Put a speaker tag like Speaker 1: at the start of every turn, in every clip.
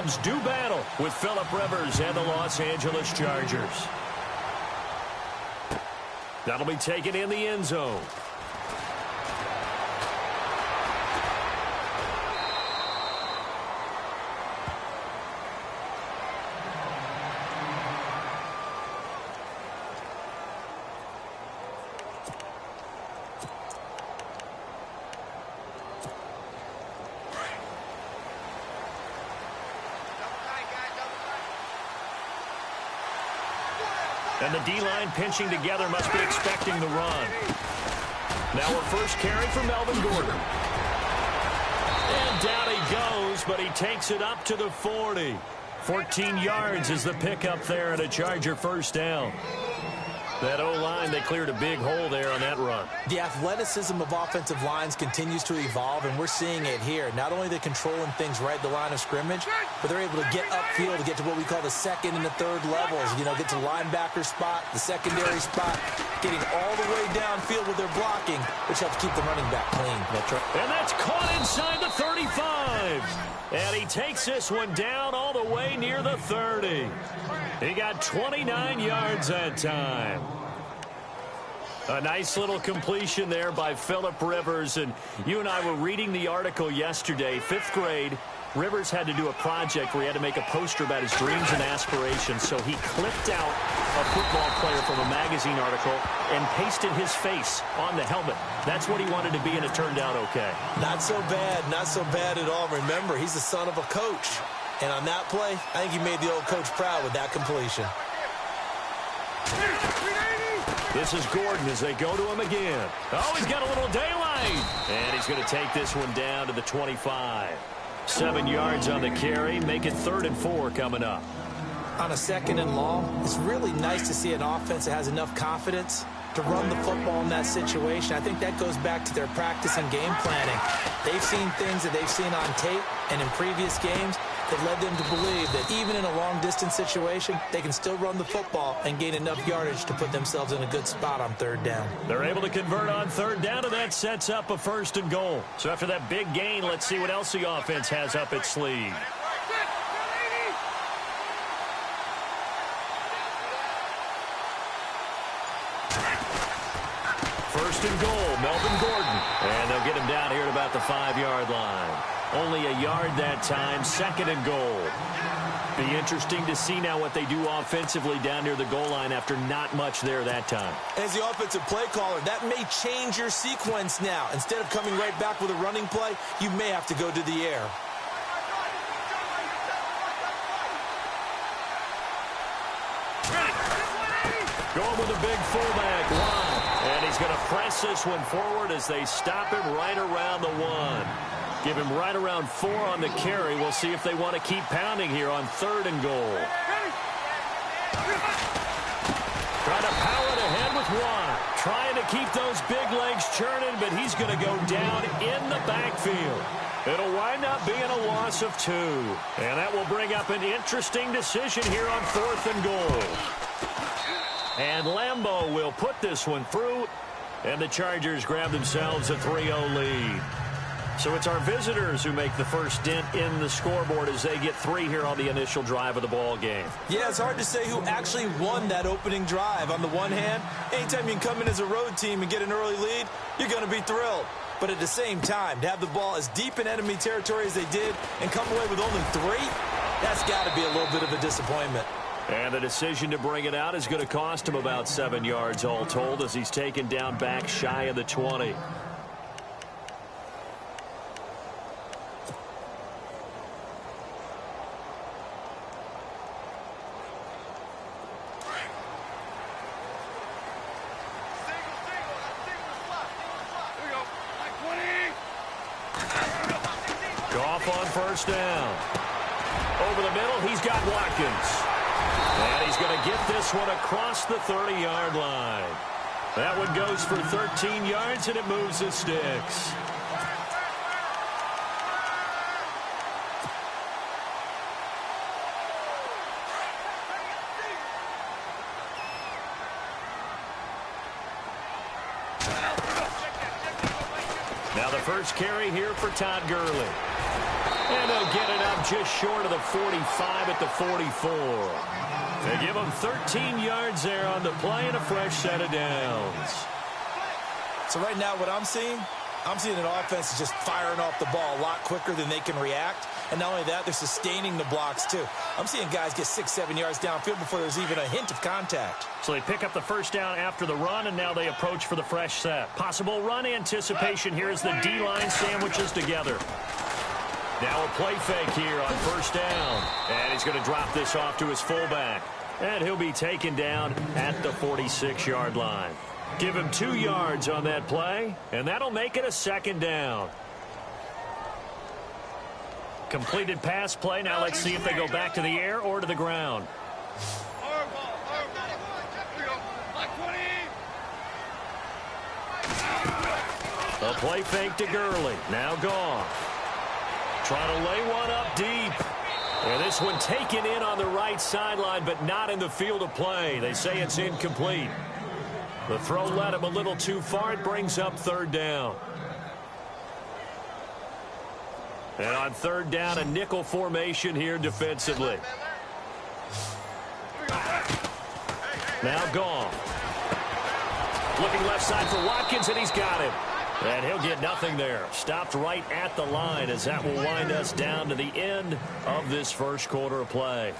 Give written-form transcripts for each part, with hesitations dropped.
Speaker 1: Rams do battle with Phillip Rivers and the Los Angeles Chargers. That'll be taken in the end zone. And the D-line pinching together must be expecting the run. Now a first carry for Melvin Gordon. And down he goes, but he takes it up to the 40. 14 yards is the pickup there and a Charger first down. That O-line, they cleared a big hole there on that run.
Speaker 2: The athleticism of offensive lines continues to evolve, and we're seeing it here. Not only are they controlling things right at the line of scrimmage, but they're able to get upfield to get to what we call the second and the third levels. You know, get to linebacker spot, the secondary spot, getting all the way downfield with their blocking, which helps keep the running back clean.
Speaker 1: That's right. And that's caught inside the 35. And he takes this one down all the way near the 30. He got 29 yards that time. A nice little completion there by Phillip Rivers. And you and I were reading the article yesterday, 5th grade. Rivers had to do a project where he had to make a poster about his dreams and aspirations. So he clipped out a football player from a magazine article and pasted his face on the helmet. That's what he wanted to be, and it turned out okay.
Speaker 2: Not so bad at all. Remember, he's the son of a coach. And on that play, I think he made the old coach proud with that completion.
Speaker 1: This is Gordon as they go to him again. Oh, he's got a little daylight. And he's going to take this one down to the 25. 7 yards on the carry, make it 3rd and 4 coming up.
Speaker 2: On a 2nd and long, it's really nice to see an offense that has enough confidence to run the football in that situation. I think that goes back to their practice and game planning. They've seen things that they've seen on tape and in previous games that led them to believe that even in a long-distance situation, they can still run the football and gain enough yardage to put themselves in a good spot on 3rd down.
Speaker 1: They're able to convert on 3rd down, and that sets up a 1st and goal. So after that big gain, let's see what else the offense has up its sleeve. First and goal, Melvin Gordon. And they'll get him down here at about the 5-yard line. Only a yard that time, 2nd and goal. Be interesting to see now what they do offensively down near the goal line after not much there that time.
Speaker 2: As the offensive play caller, that may change your sequence now. Instead of coming right back with a running play, you may have to go to the air.
Speaker 1: Going with a big fullback, Wow. And he's going to press this one forward as they stop him right around the 1. Give him right around 4 on the carry. We'll see if they want to keep pounding here on 3rd and goal. Trying to power it ahead with Watt. Trying to keep those big legs churning, but he's going to go down in the backfield. It'll wind up being a loss of 2. And that will bring up an interesting decision here on 4th and goal. And Lambeau will put this one through. And the Chargers grab themselves a 3-0 lead. So it's our visitors who make the first dent in the scoreboard as they get 3 here on the initial drive of the ball game.
Speaker 2: Yeah, it's hard to say who actually won that opening drive. On the one hand, anytime you can come in as a road team and get an early lead, you're going to be thrilled. But at the same time, to have the ball as deep in enemy territory as they did and come away with only 3, that's got to be a little bit of a disappointment.
Speaker 1: And the decision to bring it out is going to cost him about 7 yards all told as he's taken down back shy of the 20. Goff on first down. Over the middle, he's got Watkins. And he's going to get this one across the 30-yard line. That one goes for 13 yards, and it moves the sticks. Now the first carry here for Todd Gurley. And they'll get it up just short of the 45 at the 44. They give them 13 yards there on the play and a fresh set of downs.
Speaker 2: So right now what I'm seeing an offense is just firing off the ball a lot quicker than they can react. And not only that, they're sustaining the blocks too. I'm seeing guys get 6-7 yards downfield before there's even a hint of contact.
Speaker 1: So they pick up the first down after the run, and now they approach for the fresh set. Possible run anticipation here as the D-line sandwiches together. Now a play fake here on first down. And he's going to drop this off to his fullback. And he'll be taken down at the 46-yard line. Give him 2 yards on that play, and that'll make it a second down. Completed pass play. Now let's see if they go back to the air or to the ground. A play fake to Gurley. Now gone. Trying to lay one up deep. And this one taken in on the right sideline, but not in the field of play. They say it's incomplete. The throw led him a little too far. It brings up third down. And on third down, a nickel formation here defensively. Now gone. Looking left side for Watkins, and he's got him. And he'll get nothing there. Stopped right at the line as that will wind us down to the end of this first quarter of play.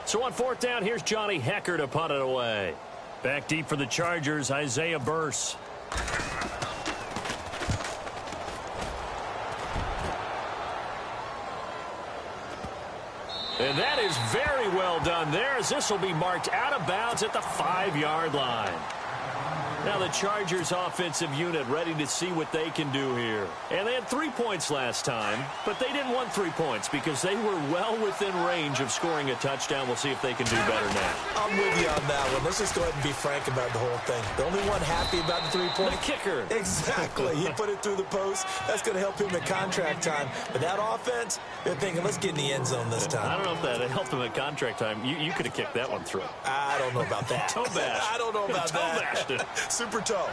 Speaker 1: So on fourth down, here's Johnny Hecker to punt it away. Back deep for the Chargers, Isaiah Burse. And that is very well done there, as this will be marked out of bounds at the 5-yard line. Now the Chargers offensive unit ready to see what they can do here. And they had 3 points last time, but they didn't want 3 points because they were well within range of scoring a touchdown. We'll see if they can do better now.
Speaker 2: I'm with you on that one. Let's just go ahead and be frank about the whole thing. The only one happy about the 3 points?
Speaker 1: The kicker.
Speaker 2: Exactly. He put it through the post. That's going to help him at contract time. But that offense, they're thinking, let's get in the end zone this time.
Speaker 1: I don't know if that helped him at contract time. You could have kicked that one through.
Speaker 2: I don't know about that.
Speaker 1: Toe bash.
Speaker 2: I don't know about
Speaker 1: Toe bashed it.
Speaker 2: Super toe.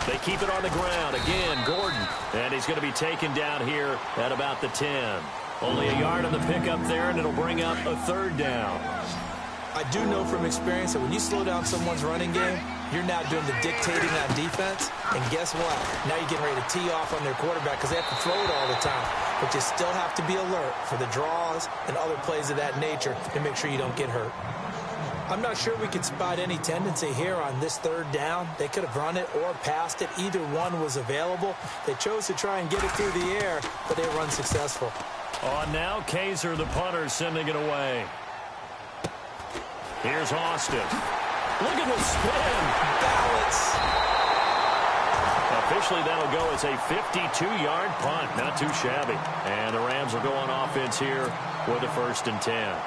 Speaker 1: They keep it on the ground. Again, Gordon. And he's going to be taken down here at about the 10. Only a yard on the pickup there, and it'll bring up a third down.
Speaker 2: I do know from experience that when you slow down someone's running game, you're now doing the dictating on defense. And guess what? Now you're getting ready to tee off on their quarterback because they have to throw it all the time. But you still have to be alert for the draws and other plays of that nature to make sure you don't get hurt. I'm not sure we could spot any tendency here on this third down. They could have run it or passed it. Either one was available. They chose to try and get it through the air, but they were unsuccessful.
Speaker 1: On now, Kaiser, the punter, sending it away. Here's Austin. Look at the spin.
Speaker 2: Balance.
Speaker 1: Officially, that'll go as a 52-yard punt. Not too shabby. And the Rams will go on offense here with a 1st and 10.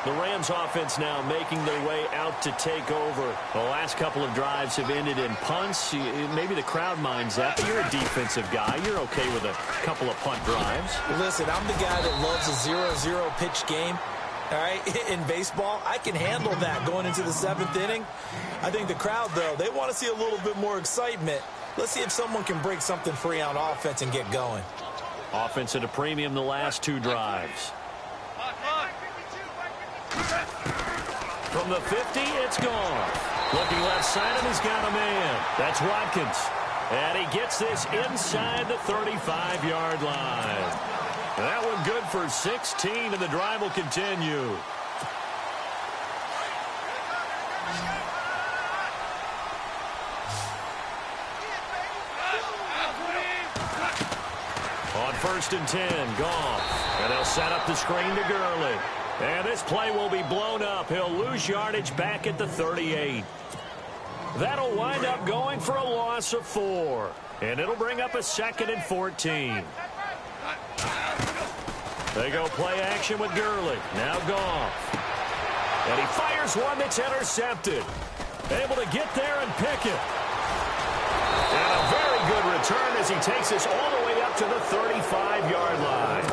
Speaker 1: The Rams offense now making their way out to take over. The last couple of drives have ended in punts. Maybe the crowd minds that, but you're a defensive guy. You're okay with a couple of punt drives.
Speaker 2: Listen, I'm the guy that loves a 0-0 pitch game. All right, in baseball, I can handle that going into the 7th inning. I think the crowd, though, they want to see a little bit more excitement. Let's see if someone can break something free on offense and get going.
Speaker 1: Offense at a premium the last 2 drives. From the 50, it's gone. Looking left side, and he's got a man. That's Watkins. And he gets this inside the 35-yard line. That one good for 16, and the drive will continue. On 1st and 10, Goff. And they'll set up the screen to Gurley. And this play will be blown up. He'll lose yardage back at the 38. That'll wind up going for a loss of 4. And it'll bring up a 2nd and 14. They go play action with Gurley. Now Goff. And he fires one that's intercepted. Able to get there and pick it. And a very good return as he takes us all the way up to the 35-yard line.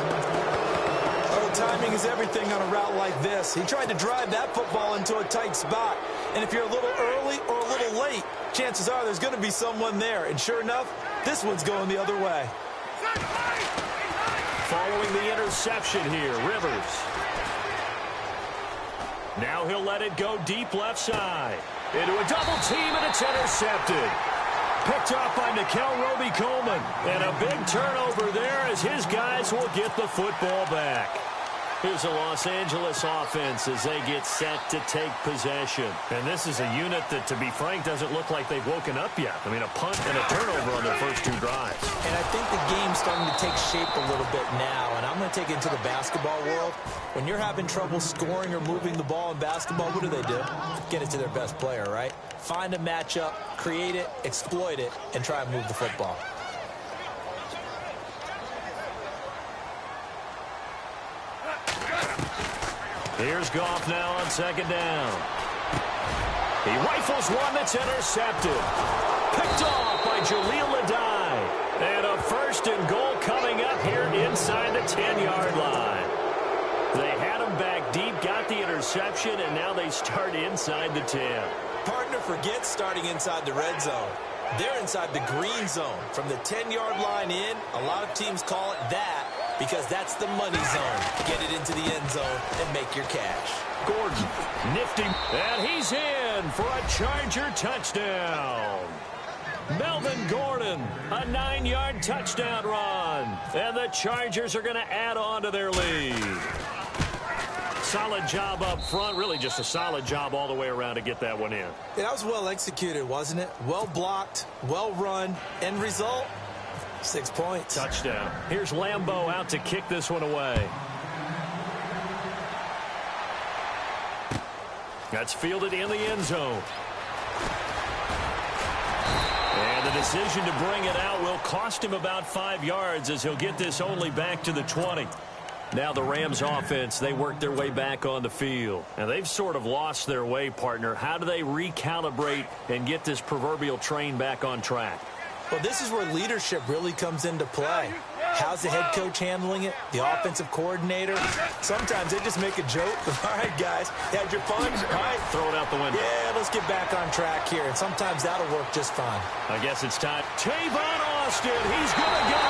Speaker 2: Timing is everything on a route like this. He tried to drive that football into a tight spot. And if you're a little early or a little late, chances are there's going to be someone there. And sure enough, this one's going the other way.
Speaker 1: Following the interception here, Rivers. Now he'll let it go deep left side. Into a double team, and it's intercepted. Picked up by Roby-Coleman. And a big turnover there as his guys will get the football back. Here's the Los Angeles offense as they get set to take possession. And this is a unit that, to be frank, doesn't look like they've woken up yet. I mean, a punt and a turnover on their first 2 drives.
Speaker 2: And I think the game's starting to take shape a little bit now. And I'm going to take it into the basketball world. When you're having trouble scoring or moving the ball in basketball, what do? Get it to their best player, right? Find a matchup, create it, exploit it, and try and move the football.
Speaker 1: Here's Goff now on second down. He rifles one that's intercepted. Picked off by Jaleel Adai. And a first and goal coming up here inside the 10-yard line. They had him back deep, got the interception, and now they start inside the 10.
Speaker 2: Partner, forget starting inside the red zone. They're inside the green zone. From the 10-yard line in, a lot of teams call it that because that's the money zone. Get it into the end zone and make your cash.
Speaker 1: Gordon, nifty, and he's in for a Charger touchdown. Melvin Gordon, a 9-yard touchdown run. And the Chargers are going to add on to their lead. Solid job up front, really just a solid job all the way around to get that one in.
Speaker 2: Yeah, that was well executed, wasn't it? Well blocked, well run, end result, 6 points.
Speaker 1: Touchdown. Here's Lambeau out to kick this one away. That's fielded in the end zone. And the decision to bring it out will cost him about 5 yards as he'll get this only back to the 20. Now the Rams offense, they work their way back on the field. And they've sort of lost their way, partner. How do they recalibrate and get this proverbial train back on track?
Speaker 2: Well, this is where leadership really comes into play. How's the head coach handling it? The offensive coordinator? Sometimes they just make a joke. All right, guys, had your fun? All right,
Speaker 1: throw it out the window.
Speaker 2: Yeah, let's get back on track here. And sometimes that'll work just fine.
Speaker 1: I guess it's time. Tavon Austin, he's going to go.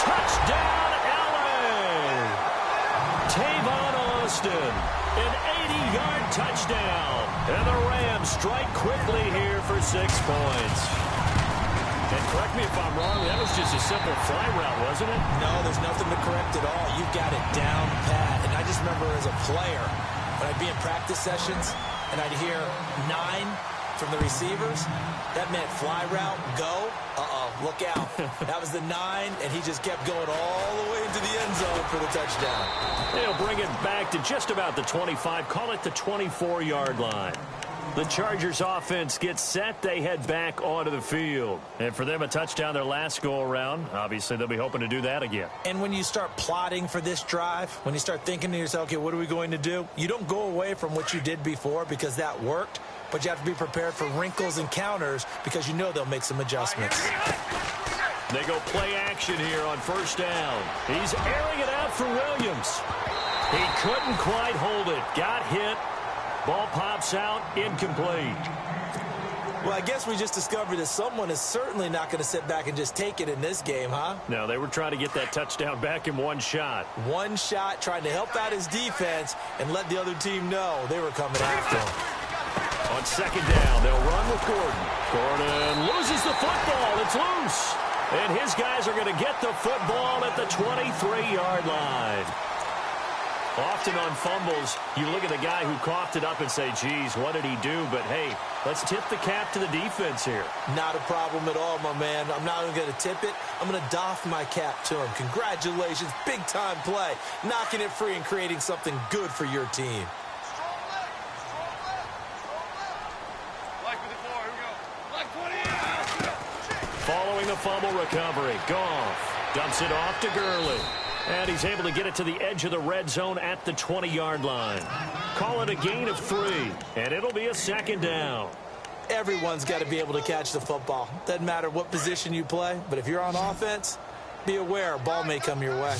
Speaker 1: Touchdown, LA. Tavon Austin, an 80-yard touchdown. And the Rams strike quickly here for 6 points. And correct me if I'm wrong, that was just a simple fly route, wasn't it?
Speaker 2: No, there's nothing to correct at all. You've got it down pat. And I just remember as a player, when I'd be in practice sessions and I'd hear 9 from the receivers, that meant fly route, go. Look out. That was the 9, and he just kept going all the way into the end zone for the touchdown.
Speaker 1: They'll bring it back to just about the 25, call it the 24-yard line. The Chargers offense gets set. They head back onto the field. And for them, a touchdown their last go-around. Obviously, they'll be hoping to do that again.
Speaker 2: And when you start plotting for this drive, when you start thinking to yourself, okay, what are we going to do? You don't go away from what you did before because that worked. But you have to be prepared for wrinkles and counters because you know they'll make some adjustments.
Speaker 1: They go play action here on first down. He's airing it out for Williams. He couldn't quite hold it. Got hit. Ball pops out, incomplete.
Speaker 2: Well, I guess we just discovered that someone is certainly not going to sit back and just take it in this game, huh?
Speaker 1: No, they were trying to get that touchdown back in one shot.
Speaker 2: One shot, trying to help out his defense and let the other team know they were coming after him.
Speaker 1: On second down, they'll run with Gordon. Gordon loses the football. It's loose. And his guys are going to get the football at the 23-yard line. Often on fumbles, you look at the guy who coughed it up and say, geez, what did he do? But, hey, let's tip the cap to the defense here.
Speaker 2: Not a problem at all, my man. I'm not even going to tip it. I'm going to doff my cap to him. Congratulations. Big-time play. Knocking it free and creating something good for your team.
Speaker 1: Following the fumble recovery, Goff dumps it off to Gurley. And he's able to get it to the edge of the red zone at the 20-yard line. Call it a gain of 3, and it'll be a second down.
Speaker 2: Everyone's got to be able to catch the football. Doesn't matter what position you play, but if you're on offense, be aware a ball may come your way.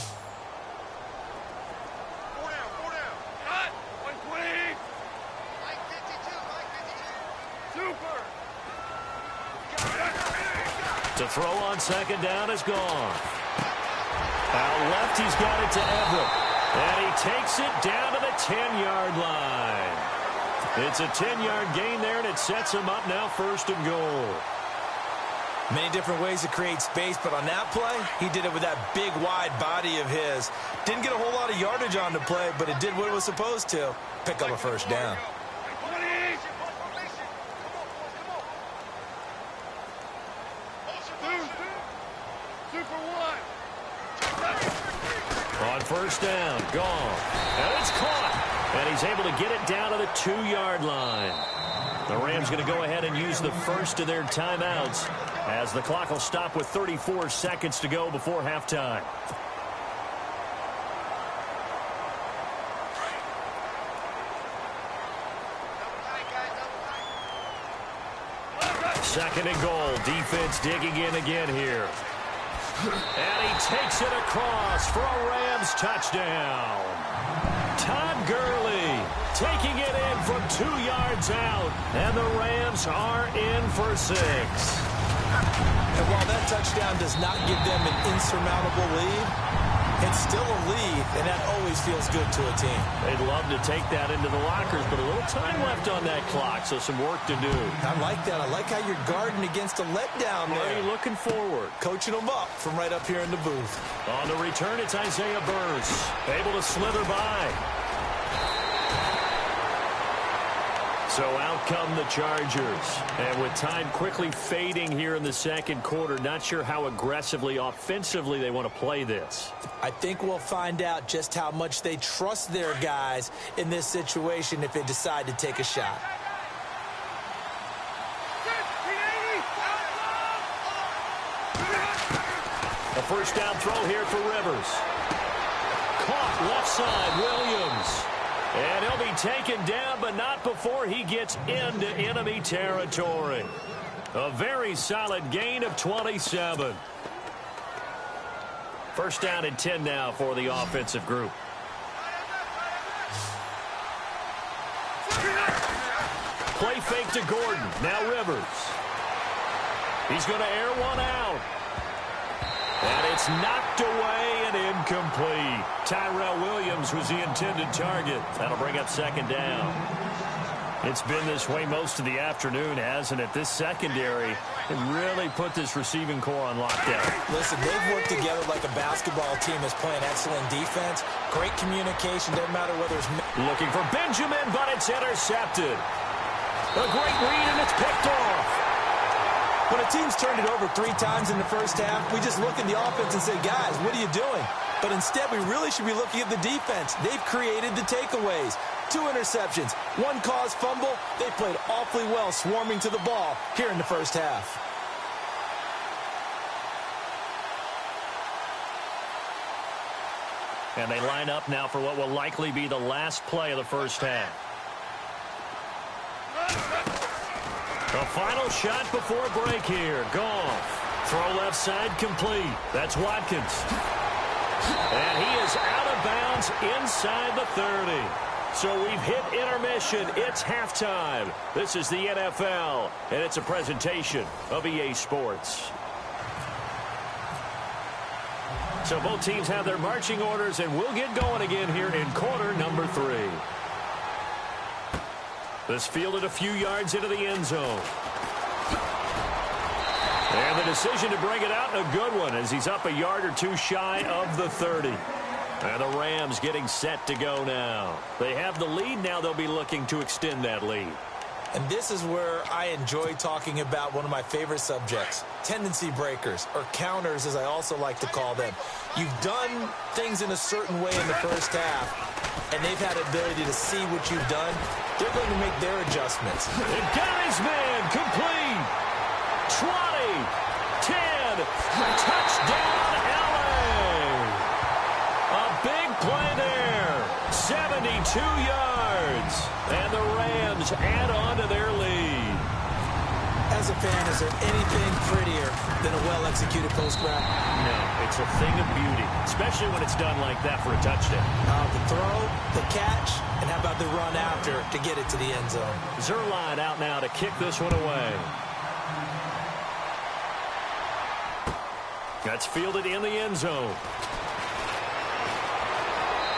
Speaker 1: To throw on second down is gone. Out left, he's got it to Everett. And he takes it down to the 10-yard line. It's a 10-yard gain there, and it sets him up now 1st and goal.
Speaker 2: Many different ways to create space, but on that play, he did it with that big, wide body of his. Didn't get a whole lot of yardage on the play, but it did what it was supposed to. Pick up a 1st down.
Speaker 1: On 1st down, gone. And it's caught. And he's able to get it down to the 2-yard line. The Rams going to go ahead and use the first of their timeouts as the clock will stop with 34 seconds to go before halftime. Second and goal. Defense digging in again here. And he takes it across for a Rams touchdown. Todd Gurley taking it in from 2 yards out. And the Rams are in for 6.
Speaker 2: And while that touchdown does not give them an insurmountable lead, it's still a lead, and that always feels good to a team.
Speaker 1: They'd love to take that into the lockers, but a little time left on that clock, so some work to do.
Speaker 2: I like that. I like how you're guarding against a letdown there.
Speaker 1: Already looking forward.
Speaker 2: Coaching them up from right up here in the booth.
Speaker 1: On the return, it's Isaiah Burse. Able to slither by. So out come the Chargers. And with time quickly fading here in the second quarter, not sure how aggressively, offensively they want to play this.
Speaker 2: I think we'll find out just how much they trust their guys in this situation if they decide to take a shot.
Speaker 1: A 1st down throw here for Rivers. Caught left side, Williams. And he'll be taken down, but not before he gets into enemy territory. A very solid gain of 27. 1st down and 10 now for the offensive group. Play fake to Gordon. Now Rivers. He's going to air one out. And it's knocked away and incomplete. Tyrell Williams was the intended target. That'll bring up 2nd down. It's been this way most of the afternoon, hasn't it? This secondary really put this receiving core on lockdown.
Speaker 2: Listen, they've worked together like a basketball team is playing excellent defense. Great communication, doesn't matter whether it's...
Speaker 1: Looking for Benjamin, but it's intercepted. A great read, and it's picked off.
Speaker 2: When a team's turned it over 3 times in the first half, we just look at the offense and say, guys, what are you doing? But instead, we really should be looking at the defense. They've created the takeaways. 2 interceptions, 1 caused fumble. They played awfully well swarming to the ball here in the first half.
Speaker 1: And they line up now for what will likely be the last play of the first half. The final shot before break here. Goff. Throw left side complete. That's Watkins. And he is out of bounds inside the 30. So we've hit intermission. It's halftime. This is the NFL, and it's a presentation of EA Sports. So both teams have their marching orders, and we'll get going again here in quarter number 3. This fielded a few yards into the end zone. And the decision to bring it out, a good one, as he's up a yard or 2 shy of the 30. And the Rams getting set to go now. They have the lead. Now they'll be looking to extend that lead.
Speaker 2: And this is where I enjoy talking about one of my favorite subjects, tendency breakers, or counters as I also like to call them. You've done things in a certain way in the first half, and they've had the ability to see what you've done. They're going to make their adjustments.
Speaker 1: And got his man complete. 20, 10, touchdown LA. A big play there. 72 yards. And the Rams add on to their lead.
Speaker 2: As a fan, is there anything prettier than a well-executed post grab?
Speaker 1: No, it's a thing of beauty, especially when it's done like that for a touchdown.
Speaker 2: The throw, the catch, and how about the run after to get it to the end zone?
Speaker 1: Zuerlein out now to kick this one away. That's fielded in the end zone.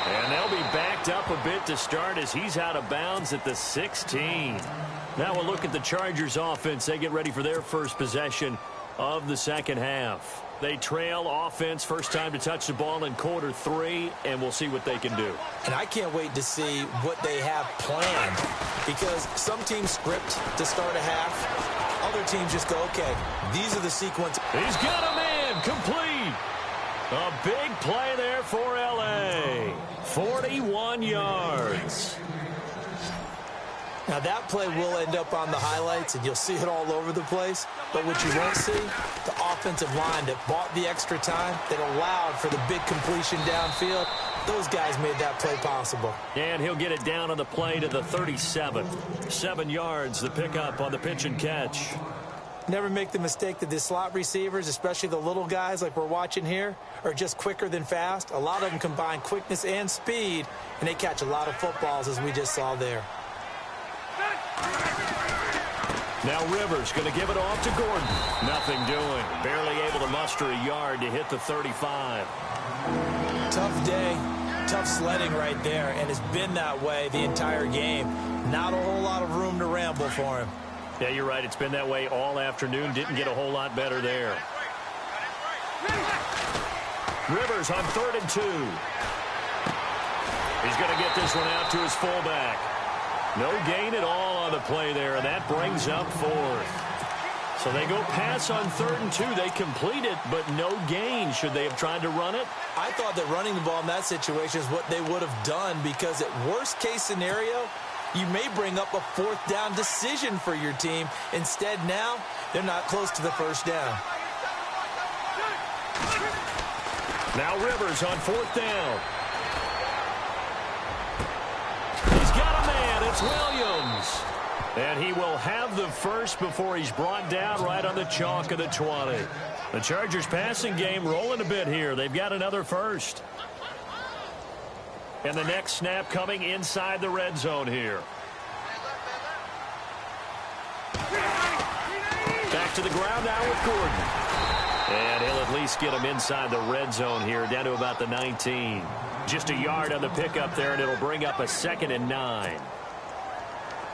Speaker 1: And they'll be backed up a bit to start as he's out of bounds at the 16. Now we'll look at the Chargers offense. They get ready for their first possession of the second half. They trail offense, first time to touch the ball in quarter 3, and we'll see what they can do.
Speaker 2: And I can't wait to see what they have planned, because some teams script to start a half. Other teams just go, okay, these are the sequence.
Speaker 1: He's got a man, complete. A big play there for L.A. 41 yards.
Speaker 2: Now, that play will end up on the highlights, and you'll see it all over the place. But what you won't see, the offensive line that bought the extra time, that allowed for the big completion downfield, those guys made that play possible.
Speaker 1: And he'll get it down on the play to the 37. 7 yards, the pickup on the pitch and catch.
Speaker 2: Never make the mistake that the slot receivers, especially the little guys like we're watching here, are just quicker than fast. A lot of them combine quickness and speed, and they catch a lot of footballs, as we just saw there.
Speaker 1: Now Rivers going to give it off to Gordon. Nothing doing. Barely able to muster a yard to hit the 35.
Speaker 2: Tough day. Tough sledding right there, and it's been that way the entire game. Not a whole lot of room to ramble for him.
Speaker 1: Yeah, you're right. It's been that way all afternoon. Didn't get a whole lot better there. Rivers on 3rd and 2. He's going to get this one out to his fullback. No gain at all on the play there, and that brings up 4th. So they go pass on 3rd and 2. They complete it, but no gain. Should they have tried to run it?
Speaker 2: I thought that running the ball in that situation is what they would have done, because at worst case scenario, you may bring up a 4th down decision for your team. Instead, now, they're not close to the first down.
Speaker 1: Now Rivers on 4th down. He's got a man. It's Williams. And he will have the first before he's brought down right on the chalk of the 20. The Chargers passing game rolling a bit here. They've got another first. And the next snap coming inside the red zone here. Back to the ground now with Gordon. And he'll at least get him inside the red zone here, down to about the 19. Just a yard on the pickup there, and it'll bring up a 2nd and 9.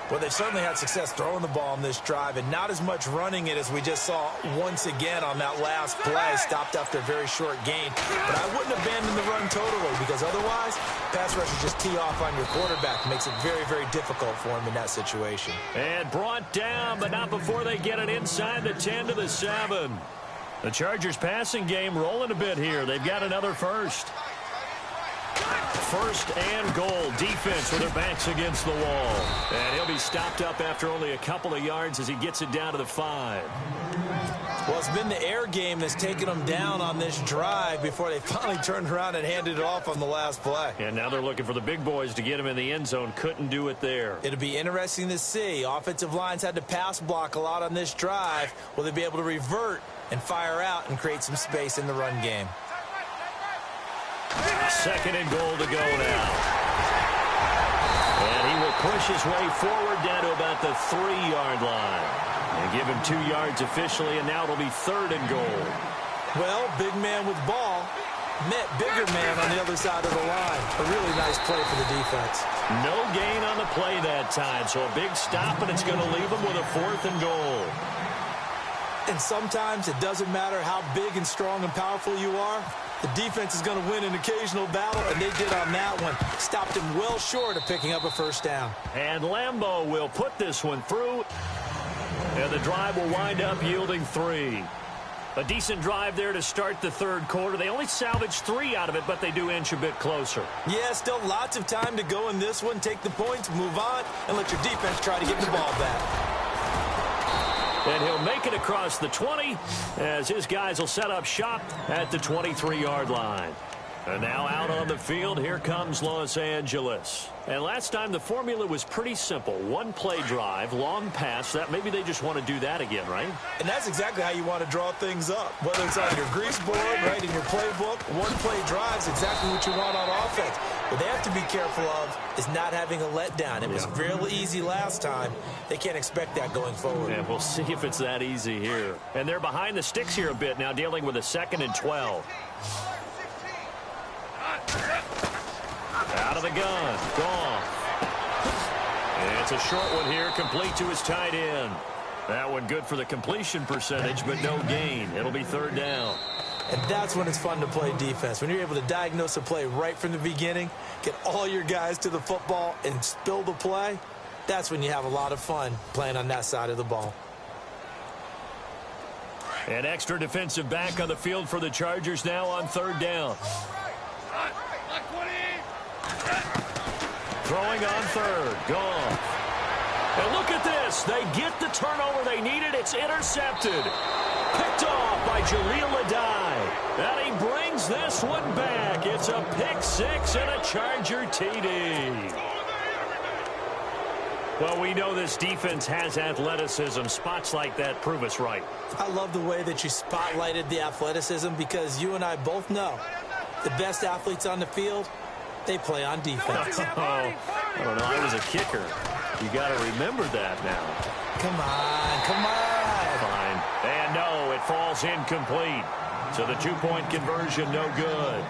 Speaker 2: Well, they've certainly had success throwing the ball on this drive, and not as much running it as we just saw once again on that last play. Stopped after a very short gain. But I wouldn't abandon the run totally, because otherwise, pass rushers just tee off on your quarterback. It makes it very, very difficult for him in that situation.
Speaker 1: And brought down, but not before they get it inside the 10 to the 7. The Chargers passing game rolling a bit here. They've got another first. 1st and goal. Defense with their backs against the wall. And he'll be stopped up after only a couple of yards as he gets it down to the 5.
Speaker 2: Well, it's been the air game that's taken them down on this drive before they finally turned around and handed it off on the last play.
Speaker 1: And now they're looking for the big boys to get him in the end zone. Couldn't do it there.
Speaker 2: It'll be interesting to see. Offensive lines had to pass block a lot on this drive. Will they be able to revert and fire out and create some space in the run game?
Speaker 1: 2nd and goal to go now. And he will push his way forward down to about the 3-yard line. And give him 2 yards officially, and now it'll be 3rd and goal.
Speaker 2: Well, big man with ball met bigger man on the other side of the line. A really nice play for the defense.
Speaker 1: No gain on the play that time, so a big stop, and it's going to leave him with a 4th and goal.
Speaker 2: And sometimes it doesn't matter how big and strong and powerful you are. The defense is going to win an occasional battle, and they did on that one. Stopped him well short of picking up a first down.
Speaker 1: And Lambeau will put this one through. And the drive will wind up yielding 3. A decent drive there to start the 3rd quarter. They only salvaged 3 out of it, but they do inch a bit closer.
Speaker 2: Yeah, still lots of time to go in this one. Take the points, move on, and let your defense try to get the ball back.
Speaker 1: And he'll make it across the 20 as his guys will set up shop at the 23-yard line. And now out on the field, here comes Los Angeles. And last time the formula was pretty simple. 1-play drive, long pass. That maybe they just want to do that again, right?
Speaker 2: And that's exactly how you want to draw things up. Whether it's on your grease board, right, in your playbook, 1-play drive is exactly what you want on offense. What they have to be careful of is not having a letdown. It was real easy last time. They can't expect that going forward.
Speaker 1: And we'll see if it's that easy here. And they're behind the sticks here a bit now, dealing with a 2nd and 12. Out of the gun. Goff. And it's a short one here, complete to his tight end. That one good for the completion percentage, but no gain. It'll be 3rd down.
Speaker 2: And that's when it's fun to play defense. When you're able to diagnose a play right from the beginning, get all your guys to the football, and spill the play, that's when you have a lot of fun playing on that side of the ball.
Speaker 1: An extra defensive back on the field for the Chargers now on 3rd down. Throwing on 3rd. Goff. And look at this. They get the turnover they needed. It's intercepted. Picked off by Jaleel Adai. And he brings this one back. It's a pick 6 and a Charger TD. Well, we know this defense has athleticism. Spots like that prove us right.
Speaker 2: I love the way that you spotlighted the athleticism because you and I both know the best athletes on the field, they play on defense.
Speaker 1: I don't know. I was a kicker. You got to remember that now.
Speaker 2: Come on, come on.
Speaker 1: Fine. And no, it falls incomplete. So the 2-point conversion, no good.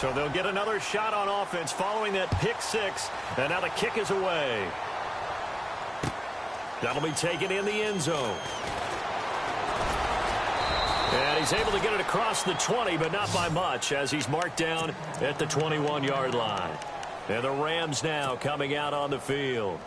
Speaker 1: So they'll get another shot on offense following that pick 6. And now the kick is away. That'll be taken in the end zone. And he's able to get it across the 20, but not by much, as he's marked down at the 21-yard line. And the Rams now coming out on the field.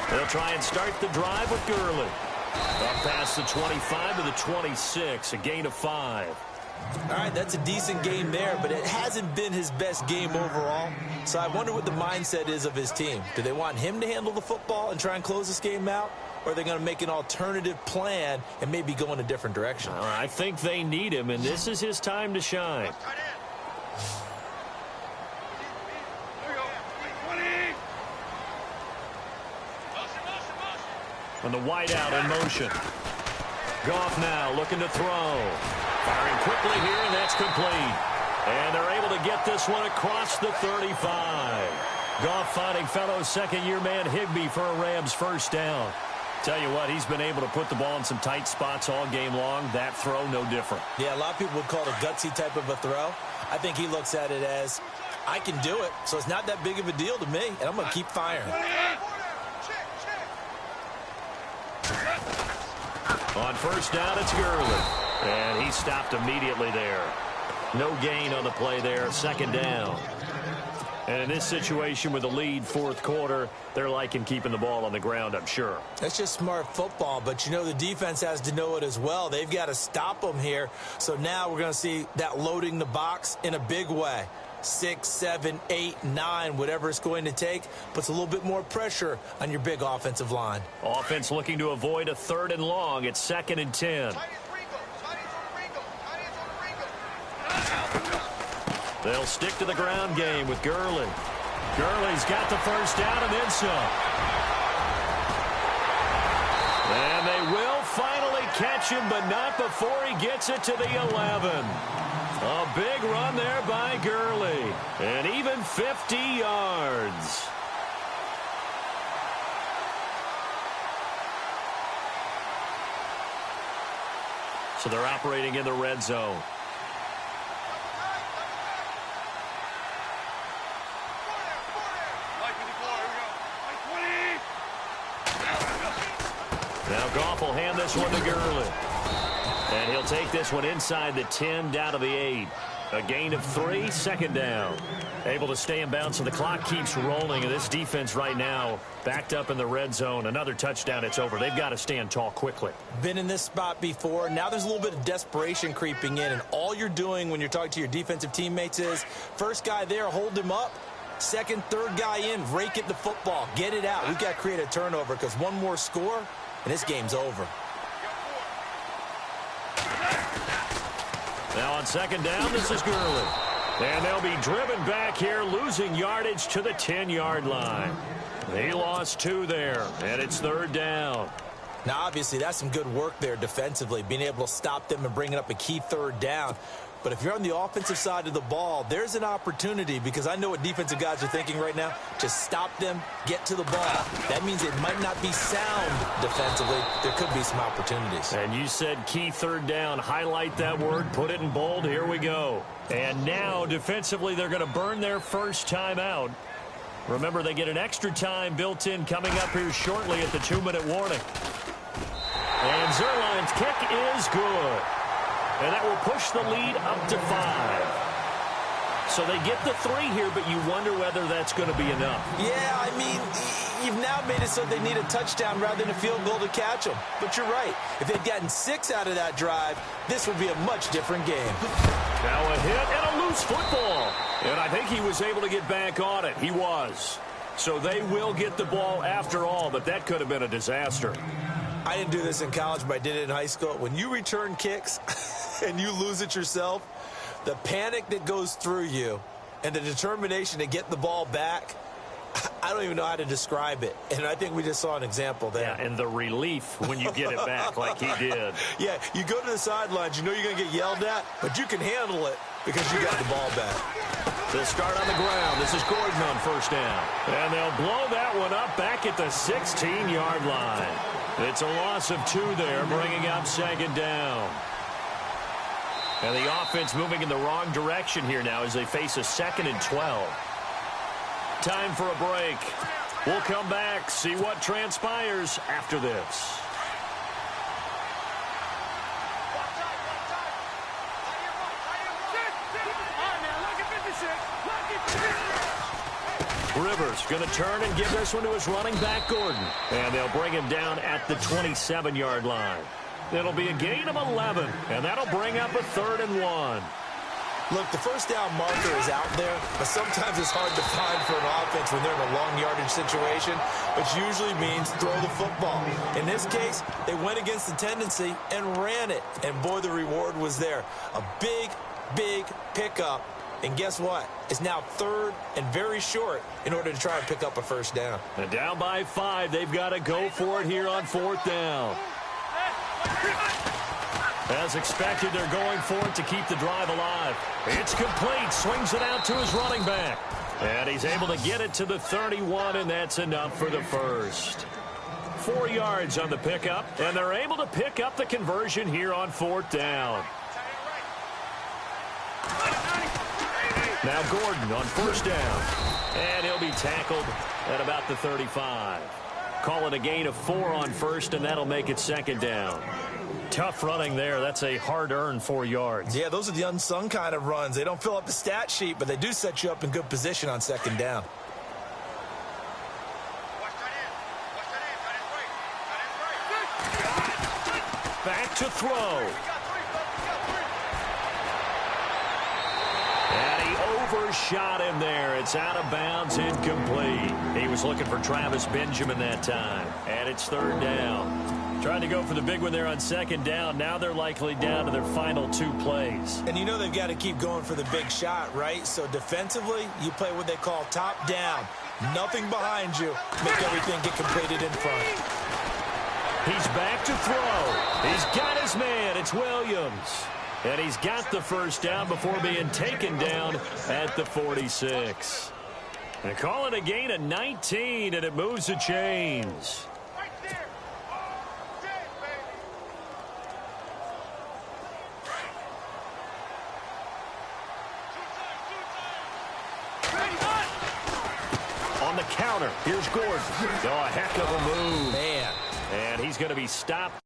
Speaker 1: They'll try and start the drive with Gurley. Up past the 25 to the 26, a gain of 5.
Speaker 2: All right, that's a decent game there, but it hasn't been his best game overall. So I wonder what the mindset is of his team. Do they want him to handle the football and try and close this game out? Or are they going to make an alternative plan and maybe go in a different direction?
Speaker 1: I think they need him, and this is his time to shine. And the wideout in motion. Goff now looking to throw. Firing quickly here, and that's complete. And they're able to get this one across the 35. Goff finding fellow second-year man Higbee for a Rams first down. Tell you what, he's been able to put the ball in some tight spots all game long. That throw, no different.
Speaker 2: Yeah, a lot of people would call it a gutsy type of a throw. I think he looks at it as, I can do it, so it's not that big of a deal to me, and I'm going to keep firing.
Speaker 1: On first down, it's Gurley. And he stopped immediately there. No gain on the play there, 2nd down. And in this situation with the lead 4th quarter, they're liking keeping the ball on the ground, I'm sure.
Speaker 2: That's just smart football, but you know the defense has to know it as well. They've got to stop them here. So now we're going to see that loading the box in a big way. 6, 7, 8, 9, whatever it's going to take, puts a little bit more pressure on your big offensive line.
Speaker 1: Offense looking to avoid a 3rd and long. It's 2nd and 10. They'll stick to the ground game with Gurley. Gurley's got the first down and then some. And they will finally catch him, but not before he gets it to the 11. A big run there by Gurley. And even 50 yards. So they're operating in the red zone. Now Goff will hand this one to Gurley. And he'll take this one inside the 10 down to the 8. A gain of 3, 2nd down. Able to stay in bounds, so the clock keeps rolling. And this defense right now backed up in the red zone. Another touchdown, it's over. They've got to stand tall quickly.
Speaker 2: Been in this spot before. Now there's a little bit of desperation creeping in. And all you're doing when you're talking to your defensive teammates is, first guy there, hold him up. Second, third guy in, rake it the football. Get it out. We've got to create a turnover because one more score, and this game's over.
Speaker 1: Now on 2nd down, this is Gurley. And they'll be driven back here, losing yardage to the 10-yard line. They lost 2 there, and it's 3rd down.
Speaker 2: Now, obviously, that's some good work there defensively, being able to stop them and bringing up a key 3rd down. But if you're on the offensive side of the ball, there's an opportunity, because I know what defensive guys are thinking right now. Just stop them, get to the ball. That means it might not be sound defensively. There could be some opportunities.
Speaker 1: And you said key 3rd down. Highlight that word, put it in bold. Here we go. And now, defensively, they're going to burn their first time out. Remember, they get an extra time built in coming up here shortly at the 2-minute warning. And Zerline's kick is good. And that will push the lead up to 5. So they get the 3 here, but you wonder whether that's going to be enough.
Speaker 2: Yeah, I mean, you've now made it so they need a touchdown rather than a field goal to catch them. But you're right. If they'd gotten 6 out of that drive, this would be a much different game.
Speaker 1: Now a hit and a loose football. And I think he was able to get back on it. He was. So they will get the ball after all, but that could have been a disaster.
Speaker 2: I didn't do this in college, but I did it in high school. When you return kicks and you lose it yourself, the panic that goes through you and the determination to get the ball back, I don't even know how to describe it. And I think we just saw an example there.
Speaker 1: Yeah, and the relief when you get it back like he did.
Speaker 2: Yeah, you go to the sidelines, you know you're going to get yelled at, but you can handle it because you got the ball back.
Speaker 1: They'll start on the ground. This is Gordon on 1st down. And they'll blow that one up back at the 16-yard line. It's a loss of 2 there, bringing up 2nd down. And the offense moving in the wrong direction here now as they face a 2nd and 12. Time for a break. We'll come back, see what transpires after this. Rivers going to turn and give this one to his running back, Gordon. And they'll bring him down at the 27-yard line. It'll be a gain of 11, and that'll bring up a 3rd and 1.
Speaker 2: Look, the 1st down marker is out there, but sometimes it's hard to find for an offense when they're in a long yardage situation, which usually means throw the football. In this case, they went against the tendency and ran it, and boy, the reward was there. A big, big pickup. And guess what? It's now 3rd and very short in order to try and pick up a 1st down.
Speaker 1: And down by 5, they've got to go for it here on 4th down. As expected, they're going for it to keep the drive alive. It's complete. Swings it out to his running back. And he's able to get it to the 31, and that's enough for the first. 4 yards on the pickup, and they're able to pick up the conversion here on 4th down. Now Gordon on 1st down. And he'll be tackled at about the 35. Call it a gain of 4 on 1st, and that'll make it 2nd down. Tough running there. That's a hard-earned 4 yards.
Speaker 2: Yeah, those are the unsung kind of runs. They don't fill up the stat sheet, but they do set you up in good position on 2nd down.
Speaker 1: Back to throw. Overshot him there. It's out of bounds, incomplete. He was looking for Travis Benjamin that time. And it's 3rd down. Trying to go for the big one there on 2nd down. Now they're likely down to their final 2 plays.
Speaker 2: And you know they've got to keep going for the big shot, right? So defensively, you play what they call top down. Nothing behind you. Make everything get completed in front.
Speaker 1: He's back to throw. He's got his man. It's Williams. And he's got the 1st down before being taken down at the 46. And call it a gain of 19, and it moves the chains. On the counter, here's Gordon. Oh, a heck of a move.
Speaker 2: Man.
Speaker 1: And he's going to be stopped.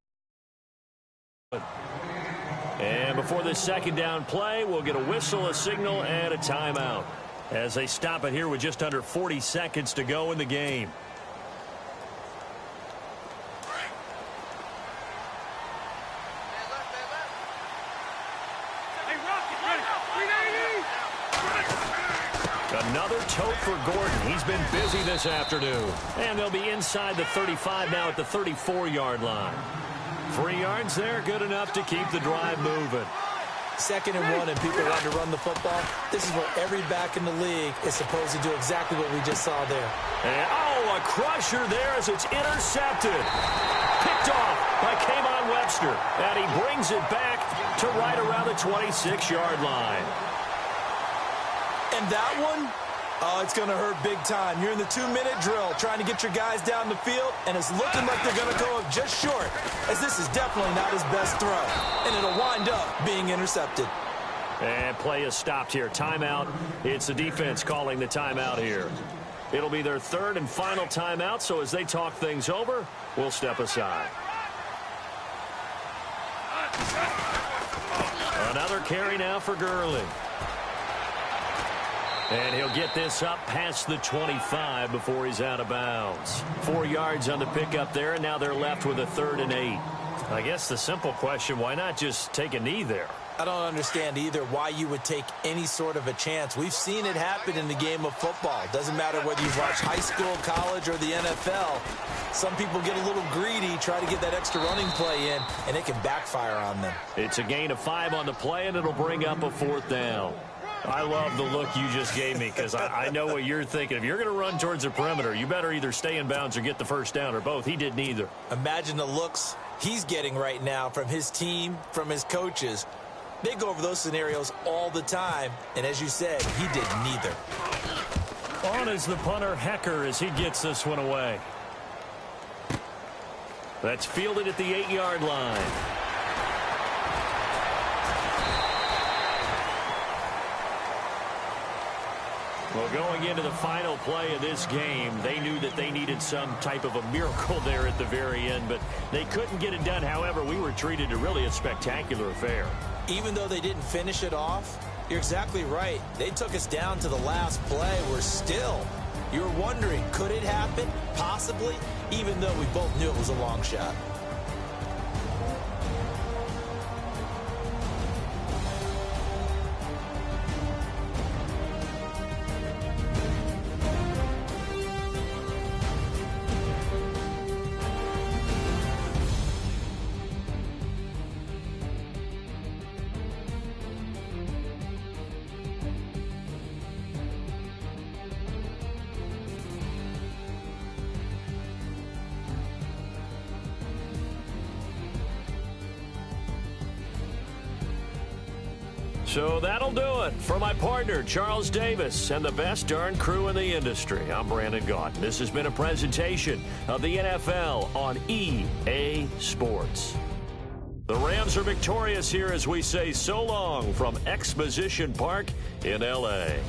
Speaker 1: And before this 2nd down play, we'll get a whistle, a signal, and a timeout as they stop it here with just under 40 seconds to go in the game. Another tote for Gordon. He's been busy this afternoon. And they'll be inside the 35 now at the 34-yard line. 3 yards there, good enough to keep the drive moving.
Speaker 2: 2nd and 1 and people want to run the football, this is where every back in the league is supposed to do exactly what we just saw there.
Speaker 1: And, a crusher there as it's intercepted. Picked off by K'Von Webster. And he brings it back to right around the 26-yard line.
Speaker 2: And that one, it's going to hurt big time. You're in the 2-minute drill trying to get your guys down the field, and it's looking like they're going to go up just short, as this is definitely not his best throw. And it'll wind up being intercepted.
Speaker 1: And play is stopped here. Timeout. It's the defense calling the timeout here. It'll be their 3rd and final timeout, so as they talk things over, we'll step aside. Another carry now for Gurley. And he'll get this up past the 25 before he's out of bounds. 4 yards on the pickup there, and now they're left with a 3rd and 8. I guess the simple question, why not just take a knee there?
Speaker 2: I don't understand either why you would take any sort of a chance. We've seen it happen in the game of football. Doesn't matter whether you've watched high school, college, or the NFL. Some people get a little greedy, try to get that extra running play in, and it can backfire on them.
Speaker 1: It's a gain of 5 on the play, and it'll bring up a 4th down. I love the look you just gave me because I know what you're thinking. If you're going to run towards the perimeter, you better either stay in bounds or get the 1st down, or both. He did neither.
Speaker 2: Imagine the looks he's getting right now from his team, from his coaches. They go over those scenarios all the time, and as you said, he did neither.
Speaker 1: On is the punter, Hecker, as he gets this one away. That's fielded at the 8-yard line. Well, going into the final play of this game, they knew that they needed some type of a miracle there at the very end, but they couldn't get it done. However, we were treated to really a spectacular affair.
Speaker 2: Even though they didn't finish it off, you're exactly right. They took us down to the last play. You're wondering, could it happen? Possibly, even though we both knew it was a long shot.
Speaker 1: So that'll do it. For my partner, Charles Davis, and the best darn crew in the industry, I'm Brandon Gaunt. This has been a presentation of the NFL on EA Sports. The Rams are victorious here as we say so long from Exposition Park in L.A.